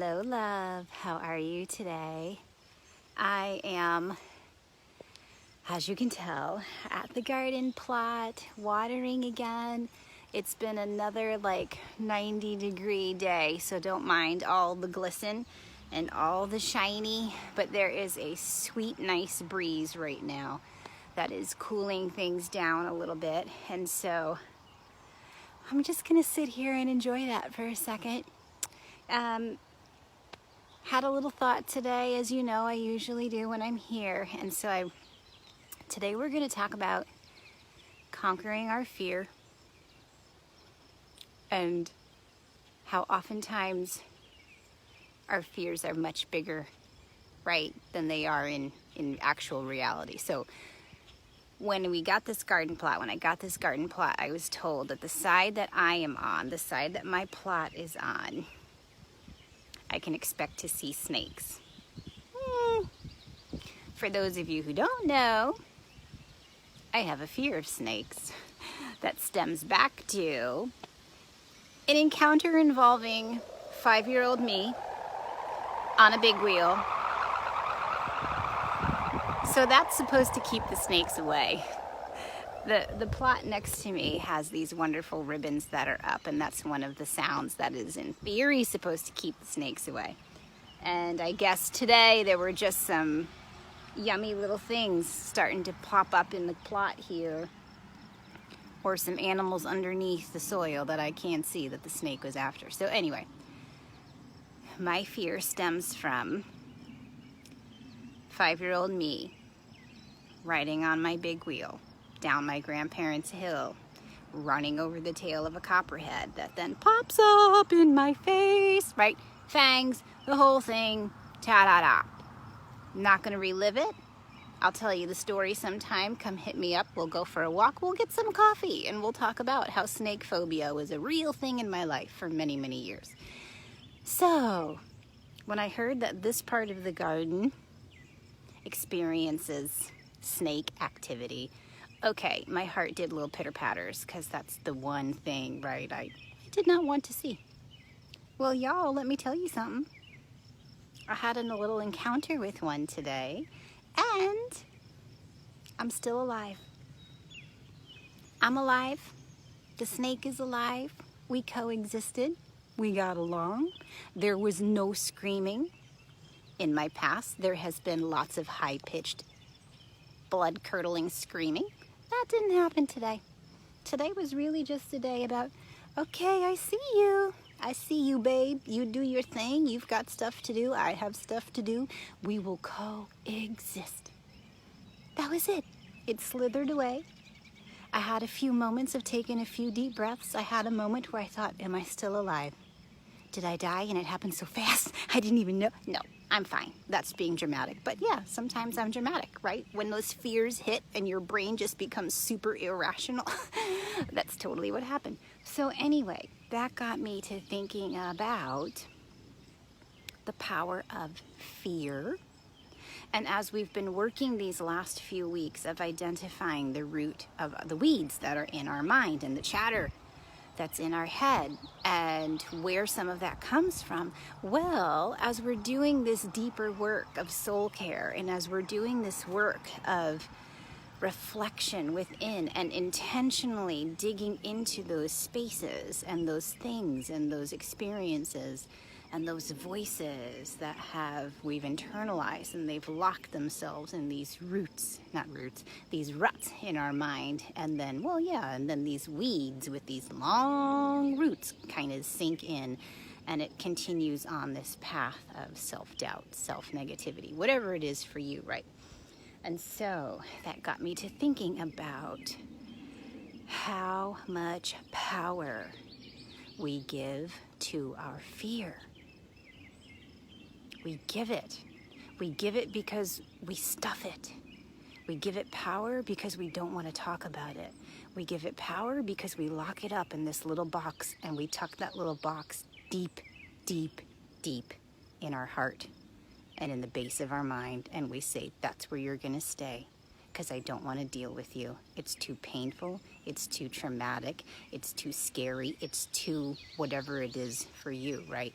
Hello, love. How are you today? I am, as you can tell, at the garden plot, watering again. It's been another 90-degree day, so don't mind all the glisten and all the shiny, but there is a sweet, nice breeze right now that is cooling things down a little bit, and so I'm just gonna sit here and enjoy that for a second. Had a little thought today, as you know I usually do when I'm here, and so today we're going to talk about conquering our fear and how oftentimes our fears are much bigger, right, than they are in actual reality. So when I got this garden plot, I was told that the side that I am on, the side that my plot is on, I can expect to see snakes. For those of you who don't know, I have a fear of snakes that stems back to an encounter involving 5-year-old me on a big wheel. So that's supposed to keep the snakes away. The plot next to me has these wonderful ribbons that are up, and that's one of the sounds that is in theory supposed to keep the snakes away. And I guess today there were just some yummy little things starting to pop up in the plot here, or some animals underneath the soil that I can't see that the snake was after. So anyway, my fear stems from 5-year-old me riding on my big wheel down my grandparents' hill, running over the tail of a copperhead that then pops up in my face, right? Fangs, the whole thing, ta-da-da. Not gonna relive it. I'll tell you the story sometime. Come hit me up. We'll go for a walk. We'll get some coffee, and we'll talk about how snake phobia was a real thing in my life for many, many years. So, when I heard that this part of the garden experiences snake activity, okay, my heart did little pitter-patters, because that's the one thing, right, I did not want to see. Well, y'all, let me tell you something. I had a little encounter with one today, and I'm still alive. I'm alive. The snake is alive. We coexisted. We got along. There was no screaming. In my past, there has been lots of high-pitched, blood-curdling screaming. That didn't happen today. Today was really just a day about, okay, I see you. I see you, babe. You do your thing. You've got stuff to do. I have stuff to do. We will coexist. That was it. It slithered away. I had a few moments of taking a few deep breaths. I had a moment where I thought, am I still alive? Did I die and it happened so fast? I didn't even know. No, I'm fine. That's being dramatic. But yeah, sometimes I'm dramatic, right? When those fears hit and your brain just becomes super irrational, that's totally what happened. So anyway, that got me to thinking about the power of fear. And as we've been working these last few weeks of identifying the root of the weeds that are in our mind and the chatter that's in our head and where some of that comes from, well, as we're doing this deeper work of soul care, and as we're doing this work of reflection within and intentionally digging into those spaces and those things and those experiences and those voices that we've internalized, and they've locked themselves in these these ruts in our mind, and then, well, yeah, and then these weeds with these long roots kind of sink in, and it continues on this path of self-doubt, self-negativity, whatever it is for you, right? And so that got me to thinking about how much power we give to our fear. We give it. We give it because we stuff it. We give it power because we don't want to talk about it. We give it power because we lock it up in this little box, and we tuck that little box deep, deep, deep in our heart and in the base of our mind, and we say, that's where you're going to stay, because I don't want to deal with you. It's too painful. It's too traumatic. It's too scary. It's too whatever it is for you, right?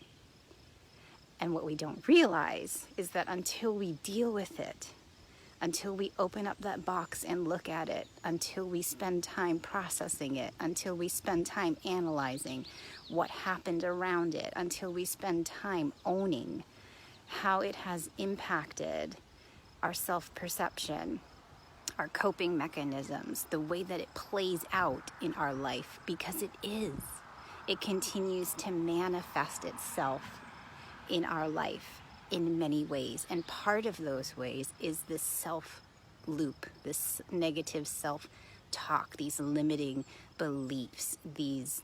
And what we don't realize is that until we deal with it, until we open up that box and look at it, until we spend time processing it, until we spend time analyzing what happened around it, until we spend time owning how it has impacted our self-perception, our coping mechanisms, the way that it plays out in our life, because it is. It continues to manifest itself in our life in many ways. And part of those ways is this self-loop, this negative self-talk, these limiting beliefs, these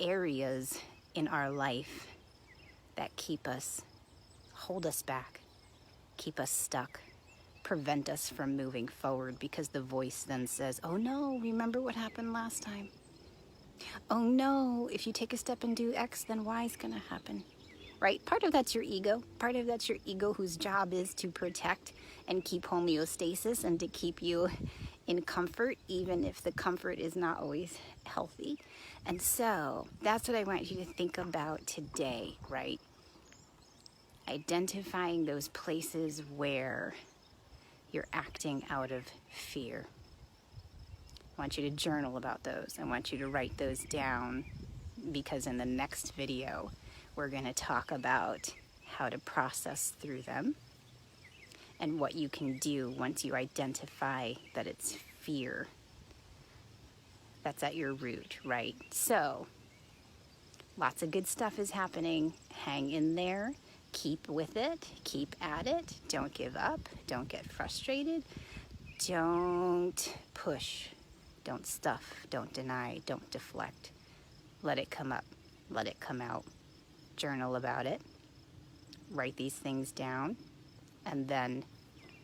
areas in our life that hold us back, keep us stuck, prevent us from moving forward, because the voice then says, oh no, remember what happened last time? Oh no, if you take a step and do X, then Y is gonna happen, right? Part of that's your ego. Part of that's your ego, whose job is to protect and keep homeostasis and to keep you in comfort, even if the comfort is not always healthy. And so that's what I want you to think about today, right? Identifying those places where you're acting out of fear. I want you to journal about those. I want you to write those down, because in the next video, we're going to talk about how to process through them and what you can do once you identify that it's fear that's at your root, right? So, lots of good stuff is happening. Hang in there. Keep with it. Keep at it. Don't give up. Don't get frustrated. Don't push. Don't stuff. Don't deny. Don't deflect. Let it come up. Let it come out. Journal about it. Write these things down. And then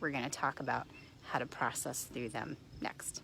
we're going to talk about how to process through them next.